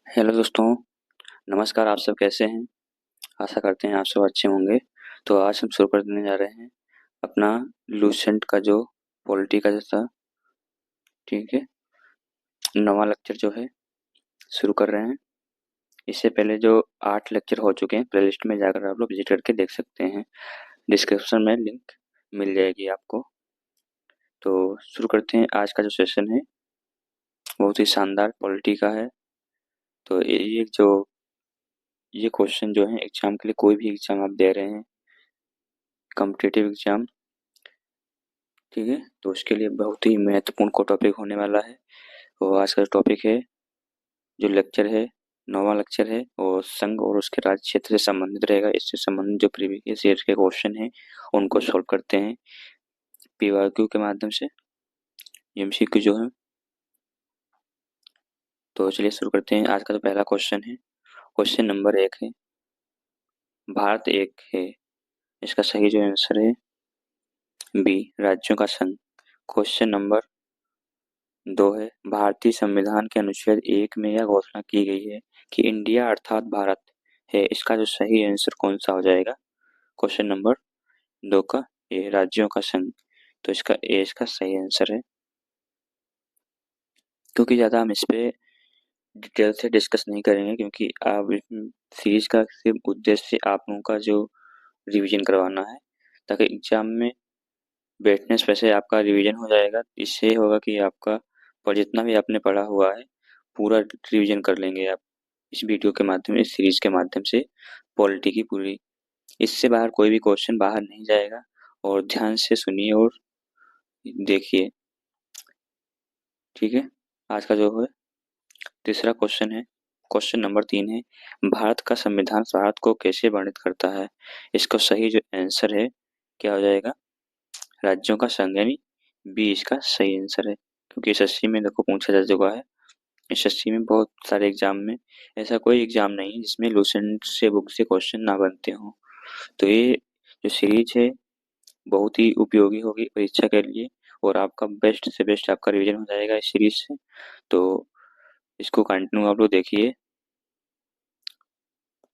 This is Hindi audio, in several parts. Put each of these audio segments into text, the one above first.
हेलो दोस्तों, नमस्कार। आप सब कैसे हैं? आशा करते हैं आप सब अच्छे होंगे। तो आज हम शुरू करने जा रहे हैं अपना लूसेंट का जो पॉलिटी का जो था, ठीक है, नवा लेक्चर जो है शुरू कर रहे हैं। इससे पहले जो 8 लेक्चर हो चुके हैं, प्लेलिस्ट में जाकर आप लोग विजिट करके देख सकते हैं। डिस्क्रिप्शन में लिंक मिल जाएगी आपको। तो शुरू करते हैं। आज का जो सेशन है बहुत ही शानदार पॉलिटी का है। तो ये क्वेश्चन जो है एग्जाम के लिए, कोई भी एग्जाम आप दे रहे हैं, कॉम्पिटिटिव एग्जाम, ठीक है, तो उसके लिए बहुत ही महत्वपूर्ण को टॉपिक होने वाला है। और आज का टॉपिक है, जो लेक्चर है, नौवां लेक्चर है, और संघ और उसके राज्य क्षेत्र से संबंधित रहेगा। इससे संबंधित जो प्रीवियस ईयर के क्वेश्चन हैं उनको सॉल्व करते हैं पीवाईक्यू के माध्यम से, एमसीक्यू जो है। तो चलिए शुरू करते हैं। आज का जो पहला क्वेश्चन है, क्वेश्चन नंबर 1 है, भारत एक है। इसका सही जो आंसर है बी, राज्यों का संघ। क्वेश्चन नंबर 2 है, भारतीय संविधान के अनुच्छेद 1 में यह घोषणा की गई है कि इंडिया अर्थात भारत है। इसका जो सही आंसर कौन सा हो जाएगा? क्वेश्चन नंबर 2 का ए, राज्यों का संघ। तो इसका ए इसका सही आंसर है। क्योंकि ज़्यादा हम इस पे डिटेल से डिस्कस नहीं करेंगे, क्योंकि आप सीरीज का सिर्फ उद्देश्य आप लोगों का जो रिवीजन करवाना है, ताकि एग्जाम में बैठने से वैसे आपका रिवीजन हो जाएगा। इससे ये होगा कि आपका और जितना भी आपने पढ़ा हुआ है पूरा रिवीजन कर लेंगे आप इस वीडियो के माध्यम, इस सीरीज के माध्यम से, पॉलिटी की पूरी। इससे बाहर कोई भी क्वेश्चन बाहर नहीं जाएगा। और ध्यान से सुनिए और देखिए, ठीक है। आज का जो है तीसरा क्वेश्चन है, क्वेश्चन नंबर 3 है, भारत का संविधान भारत को कैसे वर्णित करता है? इसका सही जो आंसर है क्या हो जाएगा? राज्यों का संघ, यानी बी इसका सही आंसर है। क्योंकि एसएससी में देखो पूछा जा चुका है। एसएससी में बहुत सारे एग्जाम में ऐसा कोई एग्जाम नहीं है जिसमें लूसेंट से बुक से क्वेश्चन ना बनते हों। तो ये जो सीरीज है बहुत ही उपयोगी होगी परीक्षा के लिए, और आपका बेस्ट से बेस्ट आपका रिवीजन हो जाएगा इस सीरीज से। तो इसको कंटिन्यू आप लोग देखिए।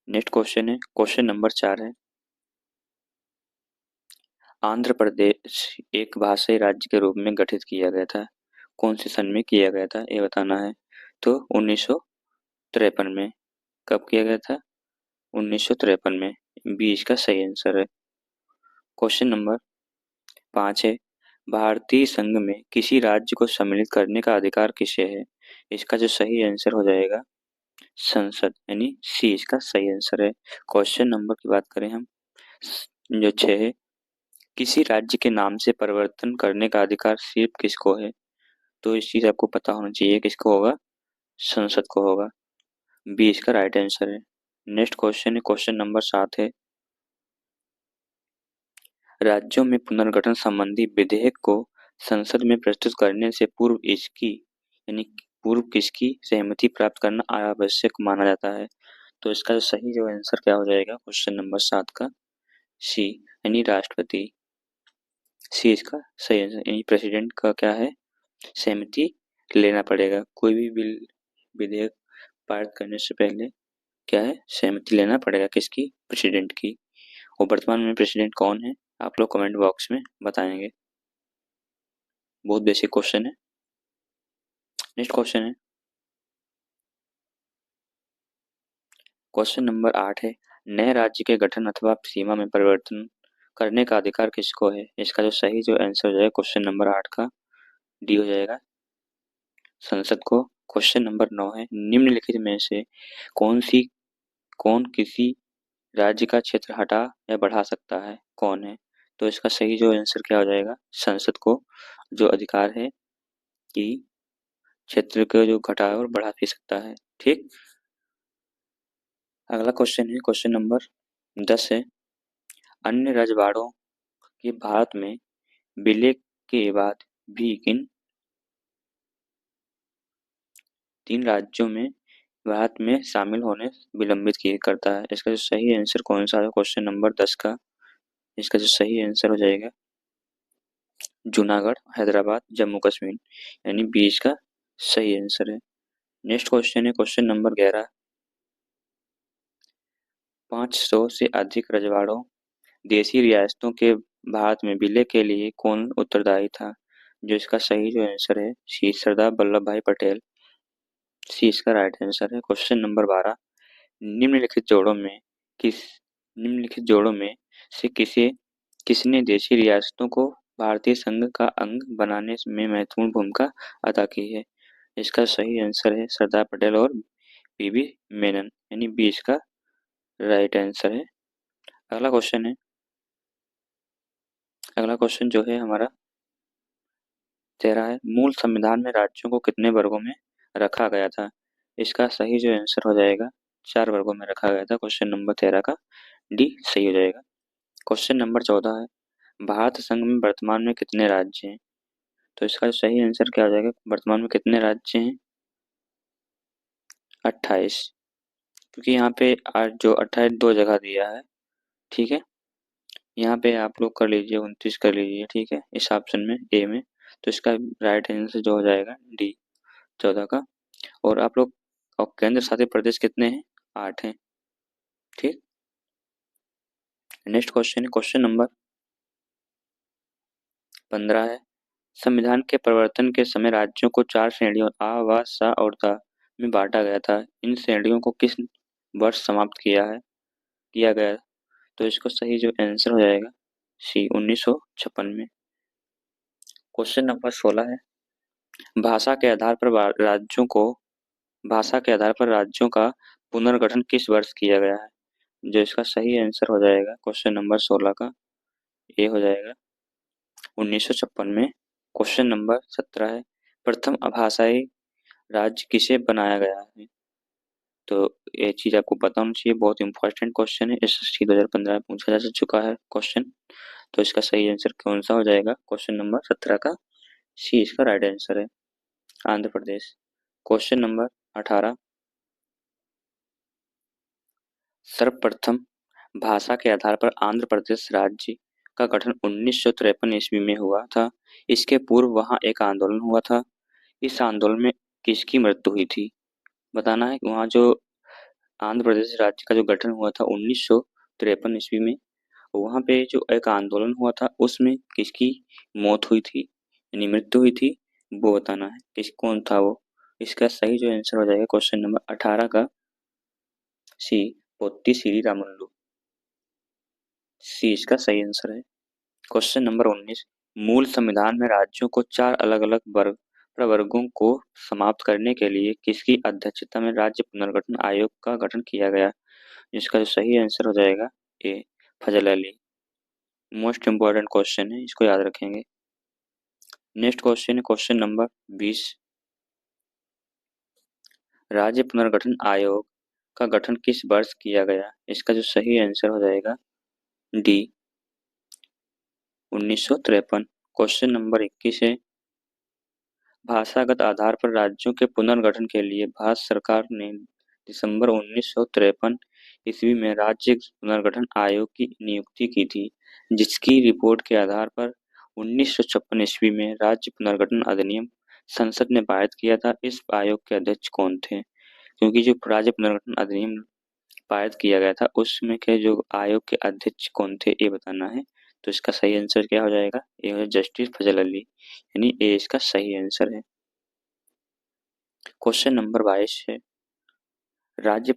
नेक्स्ट क्वेश्चन है, क्वेश्चन नंबर 4 है, आंध्र प्रदेश एक भाषाई राज्य के रूप में गठित किया गया था। कौन से सन में किया गया था ये बताना है। तो 1953 में। कब किया गया था? 1953 में। बी इसका सही आंसर है। क्वेश्चन नंबर 5 है, भारतीय संघ में किसी राज्य को सम्मिलित करने का अधिकार किसे है? इसका जो सही आंसर हो जाएगा संसद, यानी सी इसका सही आंसर है। क्वेश्चन नंबर की बात करें हम, जो 6 है, किसी राज्य के नाम से परिवर्तन करने का अधिकार सिर्फ किसको है? तो इस चीज आपको पता होना चाहिए, किसको होगा? संसद को होगा। बी इसका राइट आंसर है। नेक्स्ट क्वेश्चन है, क्वेश्चन नंबर 7 है, राज्यों में पुनर्गठन संबंधी विधेयक को संसद में प्रस्तुत करने से पूर्व इसकी, यानी पूर्व किसकी सहमति प्राप्त करना आवश्यक माना जाता है? तो इसका जो सही जो आंसर क्या हो जाएगा क्वेश्चन नंबर 7 का? सी, यानी राष्ट्रपति। सी इसका सही आंसर, यानी प्रेसिडेंट का क्या है, सहमति लेना पड़ेगा। कोई भी बिल विधेयक पारित करने से पहले क्या है, सहमति लेना पड़ेगा किसकी? प्रेसिडेंट की। और वर्तमान में प्रेसिडेंट कौन है आप लोग कमेंट बॉक्स में बताएंगे। बहुत बेसिक क्वेश्चन है। नेक्स्ट क्वेश्चन है, क्वेश्चन नंबर 8 है, नए राज्य के गठन अथवा सीमा में परिवर्तन करने का अधिकार किसको है? इसका जो सही जो आंसर हो जाएगा क्वेश्चन नंबर 8 का डी हो जाएगा, संसद को। क्वेश्चन नंबर 9 है, निम्नलिखित में से कौन किसी राज्य का क्षेत्र हटा या बढ़ा सकता है? कौन है? तो इसका सही जो आंसर क्या हो जाएगा? संसद को जो अधिकार है कि क्षेत्र को जो घटा और बढ़ा भी सकता है। ठीक। अगला क्वेश्चन है, क्वेश्चन नंबर 10 है, अन्य रजवाड़ों के भारत में विलय के बाद भी किन 3 राज्यों में भारत में शामिल होने विलंबित किए करता है? इसका जो सही आंसर कौन सा है क्वेश्चन नंबर 10 का? इसका जो सही आंसर हो जाएगा जूनागढ़, हैदराबाद, जम्मू कश्मीर, यानी 20 का सही आंसर है। नेक्स्ट क्वेश्चन है क्वेश्चन नंबर 11। 500 से अधिक रजवाड़ों देशी रियासतों के भारत में विलय के लिए कौन उत्तरदायी था? जो इसका सही जो आंसर है सी सरदार वल्लभ भाई पटेल। सी इसका राइट आंसर है। Question number 12। निम्नलिखित जोड़ों में किस निम्नलिखित जोड़ों में से किसने देशी रियासतों को भारतीय संघ का अंग बनाने में महत्वपूर्ण भूमिका अदा की है? इसका सही आंसर है सरदार पटेल और पीवी मेनन, यानी बी इसका राइट आंसर है। अगला क्वेश्चन जो है हमारा 13 है। मूल संविधान में राज्यों को कितने वर्गों में रखा गया था? इसका सही जो आंसर हो जाएगा 4 वर्गों में रखा गया था। क्वेश्चन नंबर 13 का डी सही हो जाएगा। क्वेश्चन नंबर 14 है। भारत संघ में वर्तमान में कितने राज्य हैं? तो इसका सही आंसर क्या हो जाएगा? वर्तमान में कितने राज्य हैं? 28। क्योंकि यहाँ पे आज जो 28 दो जगह दिया है, ठीक है। यहाँ पे आप लोग कर लीजिए 29 कर लीजिए, ठीक है, इस ऑप्शन में ए में। तो इसका राइट आंसर जो हो जाएगा डी 14 का। और आप लोग और केंद्र शासित प्रदेश कितने हैं? 8 हैं, ठीक। नेक्स्ट क्वेश्चन है क्वेश्चन नंबर 15 है। संविधान के प्रवर्तन के समय राज्यों को 4 श्रेणियों आ, व, सा और दा में बांटा गया था। इन श्रेणियों को किस वर्ष समाप्त किया गया? तो इसको सही जो आंसर हो जाएगा सी 1956 में। क्वेश्चन नंबर 16 है। भाषा के आधार पर राज्यों का पुनर्गठन किस वर्ष किया गया है? जो इसका सही आंसर हो जाएगा क्वेश्चन नंबर 16 का ए हो जाएगा 1956 में। क्वेश्चन नंबर 17 है। प्रथम अभाषाई राज्य किसे बनाया गया है? तो ये चीज आपको पता होना चाहिए, बहुत इंपॉर्टेंट क्वेश्चन है, एसएससी 2015 में पूछा जा चुका है क्वेश्चन। तो इसका सही आंसर कौन सा हो जाएगा? क्वेश्चन नंबर 17 का सी इसका राइट आंसर है, आंध्र प्रदेश। Question number 18। सर्वप्रथम भाषा के आधार पर आंध्र प्रदेश राज्य का गठन 1953 ईस्वी में हुआ था। इसके पूर्व वहां एक आंदोलन हुआ था। इस आंदोलन में किसकी मृत्यु हुई थी? बताना है। वहां जो आंध्र प्रदेश राज्य का जो गठन हुआ था 1953 ईस्वी में, वहां पे जो एक आंदोलन हुआ था उसमें किसकी मौत हुई थी, यानी मृत्यु हुई थी, वो बताना है कौन था वो। इसका सही जो आंसर हो जाएगा क्वेश्चन नंबर 18 का सी पोत्ती श्री रामुलु। सी इसका सही आंसर है। Question number 19। मूल संविधान में राज्यों को 4 अलग-अलग प्रवर्गों को समाप्त करने के लिए किसकी अध्यक्षता में राज्य पुनर्गठन आयोग का गठन किया गया? इसका जो सही आंसर हो जाएगा ए फजल अली। मोस्ट इम्पोर्टेंट क्वेश्चन है, इसको याद रखेंगे। नेक्स्ट क्वेश्चन है क्वेश्चन नंबर 20। राज्य पुनर्गठन आयोग का गठन किस वर्ष किया गया? इसका जो सही आंसर हो जाएगा डी 1953। क्वेश्चन नंबर 21 है। भाषागत आधार पर राज्यों के पुनर्गठन के लिए भारत सरकार ने दिसंबर 1953 ईस्वी में राज्य पुनर्गठन आयोग की नियुक्ति की थी, जिसकी रिपोर्ट के आधार पर 1956 ईस्वी में राज्य पुनर्गठन अधिनियम संसद ने पारित किया था। इस आयोग के अध्यक्ष कौन थे? क्योंकि जो राज्य पुनर्गठन अधिनियम पारित किया गया था उसमें के जो आयोग के अध्यक्ष कौन थे ये बताना है। तो इसका सही आंसर क्या हो जाएगा? ये हो जस्टिस फजल अली, यानी ए इसका सही आंसर है। क्वेश्चन नंबर 22 है। राज्य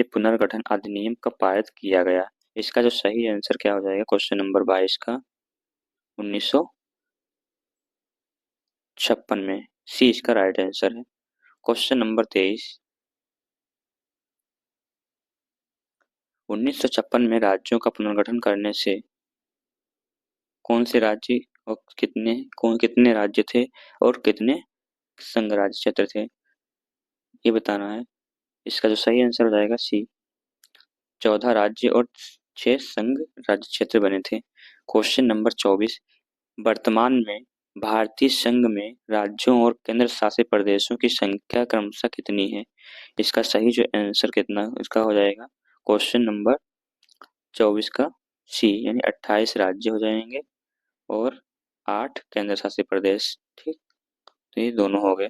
पुनर्गठन अधिनियम कब पारित किया गया? इसका जो सही आंसर क्या हो जाएगा क्वेश्चन नंबर 22 का 1956 में। सी इसका राइट आंसर है। Question number 23। 1956 में राज्यों का पुनर्गठन करने से कौन से राज्य और कितने राज्य थे और कितने संघ राज्य क्षेत्र थे, ये बताना है। इसका जो सही आंसर हो जाएगा सी 14 राज्य और 6 संघ राज्य क्षेत्र बने थे। Question number 24। वर्तमान में भारतीय संघ में राज्यों और केंद्र शासित प्रदेशों की संख्या क्रमशः कितनी है? इसका सही जो आंसर कितना इसका हो जाएगा क्वेश्चन नंबर 24 का सी, यानी 28 राज्य हो जाएंगे और 8 केंद्र शासित प्रदेश, ठीक। तो ये दोनों हो गए।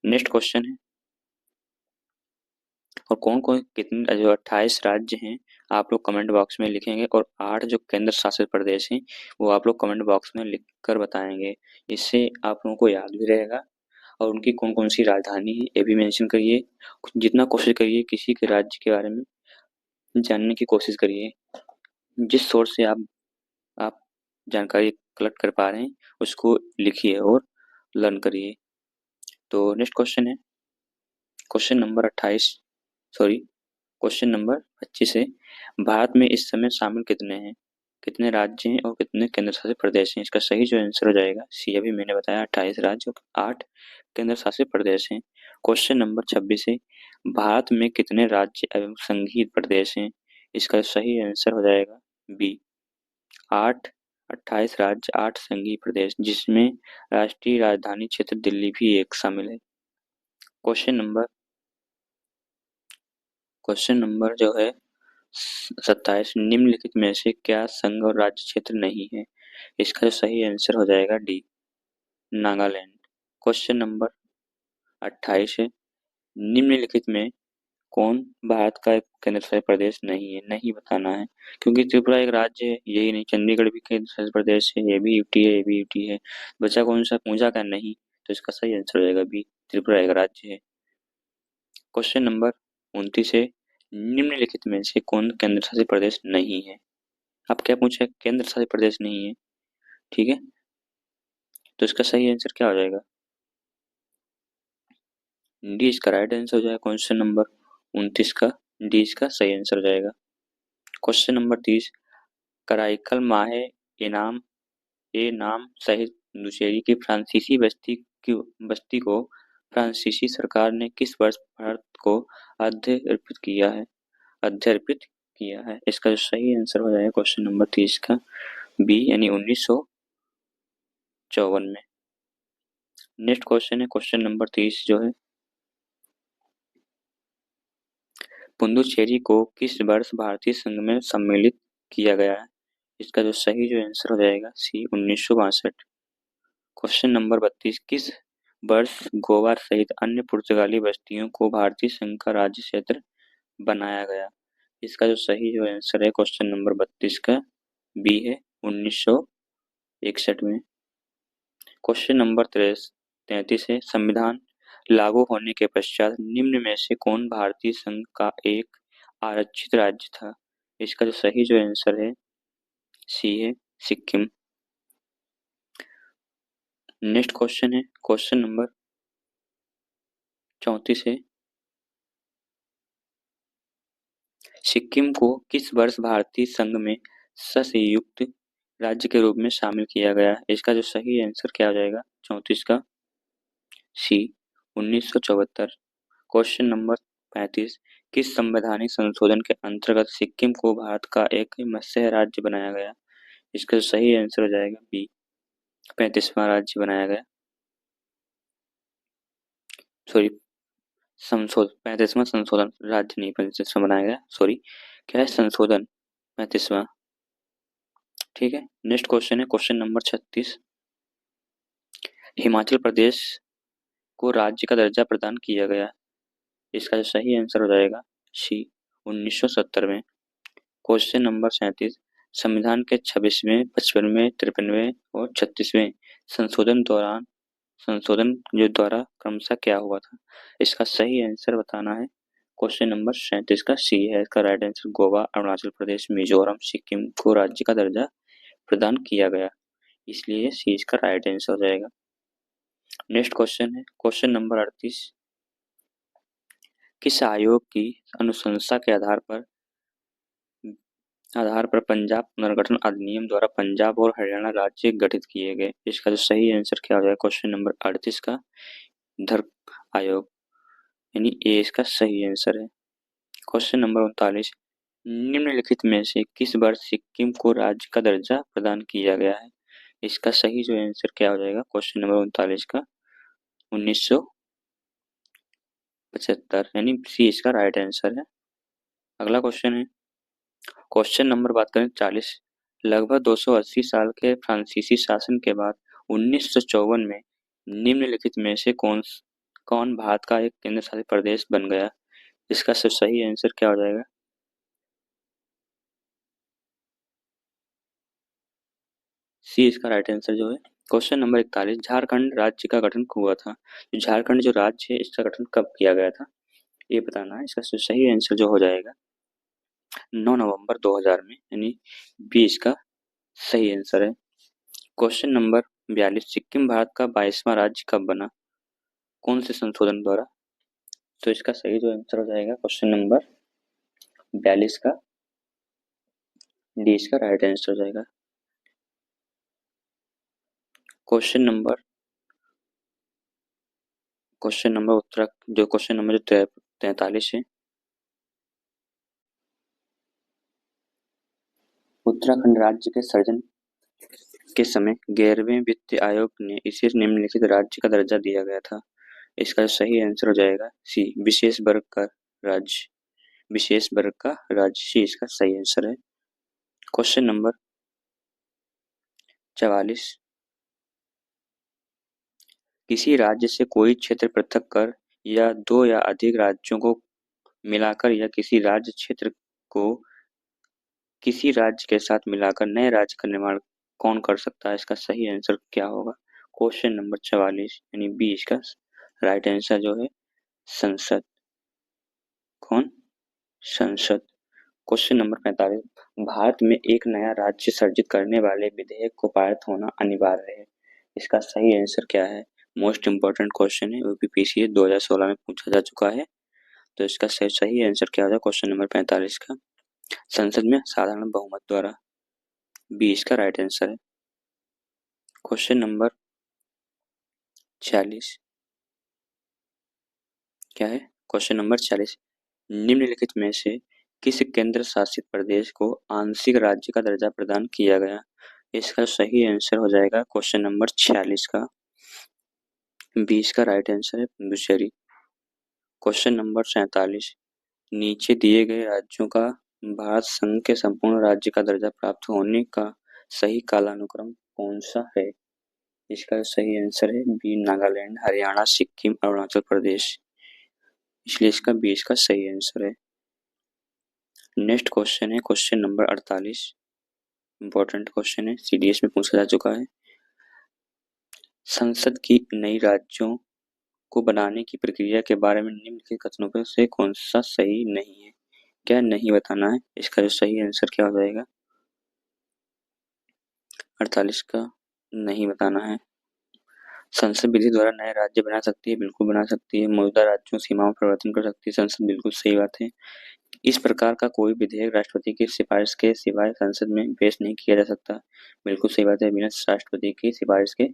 नेक्स्ट क्वेश्चन है, और कौन कौन कितने जो 28 राज्य हैं आप लोग कमेंट बॉक्स में लिखेंगे, और 8 जो केंद्र शासित प्रदेश हैं वो आप लोग कमेंट बॉक्स में लिख कर बताएंगे। इससे आप लोगों को याद भी रहेगा, और उनकी कौन कौन सी राजधानी है ये भी मेंशन करिए। जितना कोशिश करिए किसी के राज्य के बारे में जानने की कोशिश करिए। जिस सोर्स से आप जानकारी कलेक्ट कर पा रहे हैं उसको लिखिए और लर्न करिए। तो नेक्स्ट क्वेश्चन है, question number 28, sorry question number 25 है, भारत में इस समय शामिल कितने हैं, कितने राज्य हैं और कितने केंद्र शासित प्रदेश हैं। इसका सही जो आंसर हो जाएगा सी, अभी मैंने बताया 28 राज्य और 8 केंद्र शासित प्रदेश हैं। क्वेश्चन नंबर 26 है, भारत में कितने राज्य एवं संघीय प्रदेश हैं। इसका सही आंसर हो जाएगा बी, 8। 28 राज्य 8 संघीय प्रदेश, जिसमें राष्ट्रीय राजधानी क्षेत्र दिल्ली भी एक शामिल है। क्वेश्चन नंबर जो है 27, निम्नलिखित में से क्या संघ और राज्य क्षेत्र नहीं है। इसका जो सही आंसर हो जाएगा डी, नागालैंड। क्वेश्चन नंबर 28 है, निम्नलिखित में कौन भारत का एक केंद्र शासित प्रदेश नहीं है, नहीं बताना है, क्योंकि त्रिपुरा एक राज्य है, यही नहीं, चंडीगढ़ भी केंद्र शासित प्रदेश है, ये भी यूटी है, ये भी यूटी है। बचा कौन सा, पूंजा का नहीं, तो इसका सही आंसर हो जाएगा बी, त्रिपुरा एक राज्य है। क्वेश्चन नंबर 29 है, निम्नलिखित में से कौन केंद्र शासित प्रदेश नहीं है। अब क्या पूछा है, केंद्र शासित प्रदेश नहीं है, ठीक है, तो इसका सही आंसर क्या हो जाएगा, डी इसका राइट आंसर हो जाएगा। क्वेश्चन नंबर 29 का डी इसका सही आंसर हो जाएगा। क्वेश्चन नंबर 30, कराईकल माहे इनाम ए नाम सहित पुडुचेरी की फ्रांसीसी बस्ती को फ्रांसीसी सरकार ने किस वर्ष भारत को अध्यर्पित किया है। इसका जो सही आंसर हो जाएगा क्वेश्चन नंबर 30 का बी, यानी 1954 में। नेक्स्ट क्वेश्चन है, क्वेश्चन नंबर 30 जो है, पुडुचेरी को किस वर्ष भारतीय संघ में सम्मिलित किया गया है। इसका जो सही जो आंसर हो जाएगा सी, 1962। क्वेश्चन नंबर 32, किस वर्ष गोवा सहित अन्य पुर्तगाली बस्तियों को भारतीय संघ का राज्य क्षेत्र बनाया गया। इसका जो सही जो आंसर है क्वेश्चन नंबर 32 का बी है, 1961 में। क्वेश्चन नंबर 33 है, संविधान लागू होने के पश्चात निम्न में से कौन भारतीय संघ का एक आरक्षित राज्य था। इसका जो सही जो आंसर है सी है, सिक्किम। नेक्स्ट क्वेश्चन है, क्वेश्चन नंबर 34 है, सिक्किम को किस वर्ष भारतीय संघ में सशयुक्त राज्य के रूप में शामिल किया गया। इसका जो सही आंसर क्या हो जाएगा 34 का सी, 1974। क्वेश्चन नंबर 35, किस संवैधानिक संशोधन के अंतर्गत सिक्किम को भारत का एक मत्स्य राज्य बनाया गया। इसका जो सही आंसर हो जाएगा बी, 35वां राज्य बनाया गया, सॉरी संशोधन, 35वां संशोधन, राज्य नहीं 35वां बनाया गया, सॉरी क्या है, संशोधन 35वां, ठीक है। नेक्स्ट क्वेश्चन है, क्वेश्चन नंबर 36, हिमाचल प्रदेश को राज्य का दर्जा प्रदान किया गया। इसका जो सही आंसर हो जाएगा सी, 1970 में। क्वेश्चन नंबर 37, संविधान के 26वें, 55वें, 53वें और 36वें संशोधन जो द्वारा क्रमशः क्या हुआ था। इसका सही आंसर बताना है। क्वेश्चन नंबर 37 का सी है इसका राइट आंसर, गोवा, अरुणाचल प्रदेश, मिजोरम, सिक्किम को राज्य का दर्जा प्रदान किया गया, इसलिए सी इसका राइट आंसर हो जाएगा। नेक्स्ट क्वेश्चन है, क्वेश्चन नंबर 38, किस आयोग की अनुशंसा के आधार पर पंजाब पुनर्गठन अधिनियम द्वारा पंजाब और हरियाणा राज्य गठित किए गए। इसका जो सही आंसर क्या हो जाएगा क्वेश्चन नंबर 38 का धर्म आयोग, यानी ए इसका सही आंसर है। क्वेश्चन नंबर 39, निम्नलिखित में से किस वर्ष सिक्किम को राज्य का दर्जा प्रदान किया गया है। इसका सही जो आंसर क्या हो जाएगा क्वेश्चन नंबर 39 का 1975, यानी सी इसका राइट आंसर है। अगला क्वेश्चन है, क्वेश्चन नंबर बात करें 40, लगभग 280 साल के फ्रांसीसी शासन के बाद 1954 में निम्नलिखित में से कौन भारत का एक केंद्र शासित प्रदेश बन गया? इसका सही आंसर क्या हो जाएगा? सी इसका राइट आंसर जो है। क्वेश्चन नंबर 41, झारखंड राज्य का गठन हुआ था। तो झारखंड जो राज्य है इसका गठन कब किया गया था, ये बताना है। इसका सही आंसर जो हो जाएगा 9 नवंबर 2000 में, यानी बी इसका सही आंसर है। क्वेश्चन नंबर 42, सिक्किम भारत का 22वां राज्य कब बना, कौन से संशोधन द्वारा? तो इसका सही जो आंसर हो जाएगा क्वेश्चन नंबर 42 का डी इसका राइट आंसर हो जाएगा। क्वेश्चन नंबर क्वेश्चन नंबर जो 43 है, उत्तराखंड राज्य के सृजन के समय 11वें वित्त आयोग ने इसे निम्नलिखित राज्य का दर्जा दिया गया था। इसका सही आंसर हो जाएगा सी विशेष वर्ग का राज्य। विशेष वर्ग का राज्य सी इसका सही आंसर है। क्वेश्चन नंबर 44, किसी राज्य से कोई क्षेत्र पृथक कर या दो या अधिक राज्यों को मिलाकर या किसी राज्य क्षेत्र को किसी राज्य के साथ मिलाकर नए राज्य का निर्माण कौन कर सकता है? इसका सही आंसर क्या होगा? क्वेश्चन नंबर 44 यानी बी इसका राइट आंसर जो है संसद। कौन? संसद। क्वेश्चन नंबर 45, भारत में एक नया राज्य सृजित करने वाले विधेयक को पारित होना अनिवार्य है। इसका सही आंसर क्या है? मोस्ट इम्पोर्टेंट क्वेश्चन है, यूपीपीसीए 2016 में पूछा जा चुका है। तो इसका सही आंसर क्या होगा क्वेश्चन नंबर 45 का? संसद में साधारण बहुमत द्वारा। बी इसका राइट आंसर है। क्वेश्चन नंबर 46 क्या है? क्वेश्चन नंबर 46, निम्नलिखित में से किस केंद्र शासित प्रदेश को आंशिक राज्य का दर्जा प्रदान किया गया? इसका सही आंसर हो जाएगा क्वेश्चन नंबर 46 का 20 का राइट आंसर है पुडुचेरी। क्वेश्चन नंबर 47, नीचे दिए गए राज्यों का भारत संघ के संपूर्ण राज्य का दर्जा प्राप्त होने का सही कालानुक्रम कौन सा है? इसका सही आंसर है बी नागालैंड, हरियाणा, सिक्किम, अरुणाचल प्रदेश। इसलिए इसका बी इसका सही आंसर है। नेक्स्ट क्वेश्चन है क्वेश्चन नंबर 48, इंपॉर्टेंट क्वेश्चन है, सीडीएस में पूछा जा चुका है। संसद की नई राज्यों को बनाने की प्रक्रिया के बारे में निम्नलिखित कथनों में से कौन सा सही नहीं है? क्या नहीं बताना है? इसका जो सही आंसर क्या हो जाएगा? 48 का नहीं बताना है। संसद विधि द्वारा नए राज्य बना सकती है, बिल्कुल बना सकती है। मौजूदा राज्यों सीमाओं पर परिवर्तन कर सकती है संसद, बिल्कुल सही बात है। इस प्रकार का कोई विधेयक राष्ट्रपति की सिफारिश के सिवाय संसद में पेश नहीं किया जा सकता, बिल्कुल सही बात है। बिना राष्ट्रपति की सिफारिश के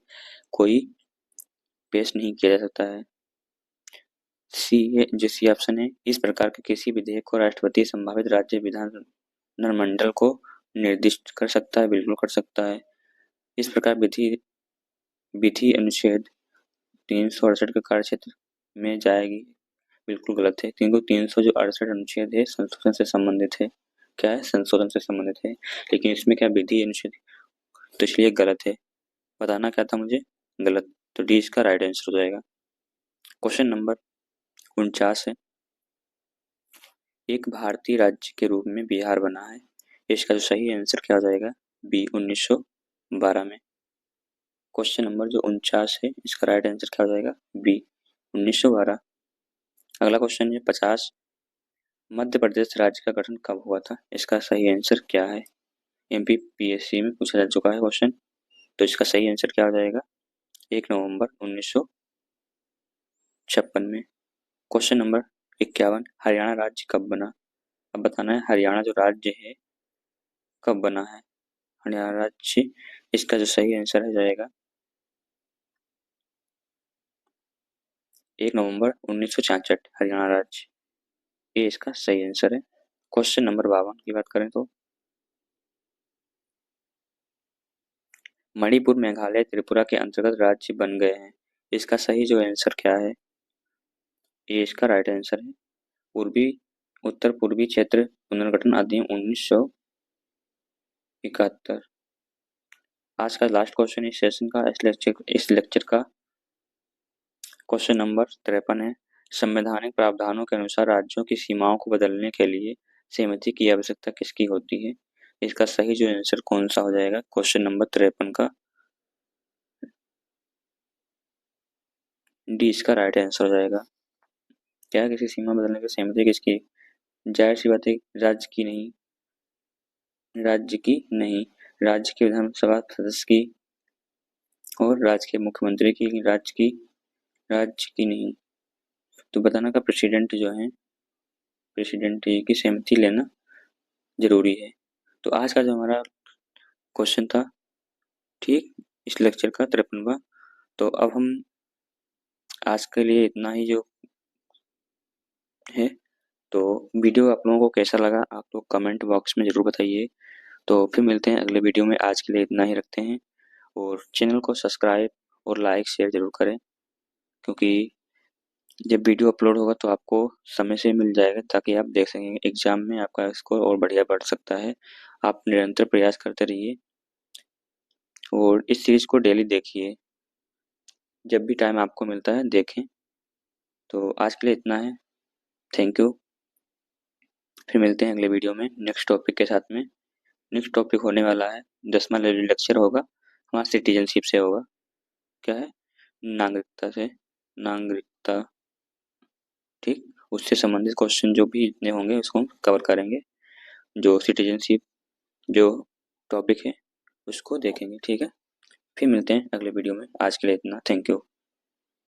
कोई पेश नहीं किया जा सकता है। सी है जो सी ऑप्शन है, इस प्रकार के किसी विधेयक को राष्ट्रपति संभावित राज्य विधानमंडल को निर्दिष्ट कर सकता है, बिल्कुल कर सकता है। इस प्रकार विधि विधि अनुच्छेद 368 के कार्यक्षेत्र में जाएगी, बिल्कुल गलत है, क्योंकि 300 जो 68 अनुच्छेद है संशोधन से संबंधित है। क्या है? संशोधन से संबंधित है, लेकिन इसमें क्या विधि अनुच्छेद, तो इसलिए गलत है। बताना क्या था मुझे? गलत। तो डी इसका राइट आंसर हो जाएगा। क्वेश्चन नंबर 49 है, एक भारतीय राज्य के रूप में बिहार बना है। इसका जो सही आंसर क्या हो जाएगा? बी 1912 में। क्वेश्चन नंबर जो 49 है इसका राइट आंसर क्या हो जाएगा? बी 1912। अगला क्वेश्चन है 50, मध्य प्रदेश राज्य का गठन कब हुआ था? इसका सही आंसर क्या है? एमपीपीएससी में पूछा जा चुका है क्वेश्चन, तो इसका सही आंसर क्या हो जाएगा? 1 नवंबर 1956 में। क्वेश्चन नंबर 51, हरियाणा राज्य कब बना? अब बताना है हरियाणा जो राज्य है कब बना है हरियाणा राज्य। इसका जो सही आंसर हो जाएगा 1 नवंबर 1966 हरियाणा राज्य, ये इसका सही आंसर है। क्वेश्चन नंबर 52 की बात करें तो मणिपुर, मेघालय, त्रिपुरा के अंतर्गत राज्य बन गए हैं। इसका सही जो आंसर क्या है? ये इसका राइट आंसर है पूर्वी उत्तर पूर्वी क्षेत्र पुनर्गठन अधिनियम 1971। आज का लास्ट क्वेश्चन इस सेशन का, इस लेक्चर का। क्वेश्चन नंबर 53 है, संवैधानिक प्रावधानों के अनुसार राज्यों की सीमाओं को बदलने के लिए सहमति की आवश्यकता किसकी होती है? इसका सही जो आंसर कौन सा हो जाएगा क्वेश्चन नंबर 53 का? डी इसका राइट आंसर हो जाएगा। क्या किसी सीमा बदलने की सहमति किसकी? जाहिर सी बात है, राज्य की नहीं, राज्य की नहीं, राज्य के विधानसभा सदस्य की और राज्य के मुख्यमंत्री की, राज्य की नहीं। तो बताना का प्रेसिडेंट जो है, प्रेसिडेंट की सहमति लेना जरूरी है। तो आज का जो हमारा क्वेश्चन था, ठीक, इस लेक्चर का 53वां। तो अब हम आज के लिए इतना ही जो है। तो वीडियो आप लोगों को कैसा लगा आप लोग कमेंट बॉक्स में ज़रूर बताइए। तो फिर मिलते हैं अगले वीडियो में, आज के लिए इतना ही रखते हैं। और चैनल को सब्सक्राइब और लाइक शेयर ज़रूर करें, क्योंकि जब वीडियो अपलोड होगा तो आपको समय से मिल जाएगा, ताकि आप देख सकेंगे एग्जाम में आपका स्कोर और बढ़िया बढ़ सकता है। आप निरंतर प्रयास करते रहिए और इस सीरीज को डेली देखिए, जब भी टाइम आपको मिलता है देखें। तो आज के लिए इतना है, थैंक यू। फिर मिलते हैं अगले वीडियो में नेक्स्ट टॉपिक के साथ में। नेक्स्ट टॉपिक होने वाला है 10वां लेक्चर होगा हमारा सिटीजनशिप से होगा। क्या है? नागरिकता से, नागरिकता, ठीक, उससे संबंधित क्वेश्चन जो भी इतने होंगे उसको हम कवर करेंगे। जो सिटीजनशिप जो टॉपिक है उसको देखेंगे, ठीक है। फिर मिलते हैं अगले वीडियो में, आज के लिए इतना, थैंक यू।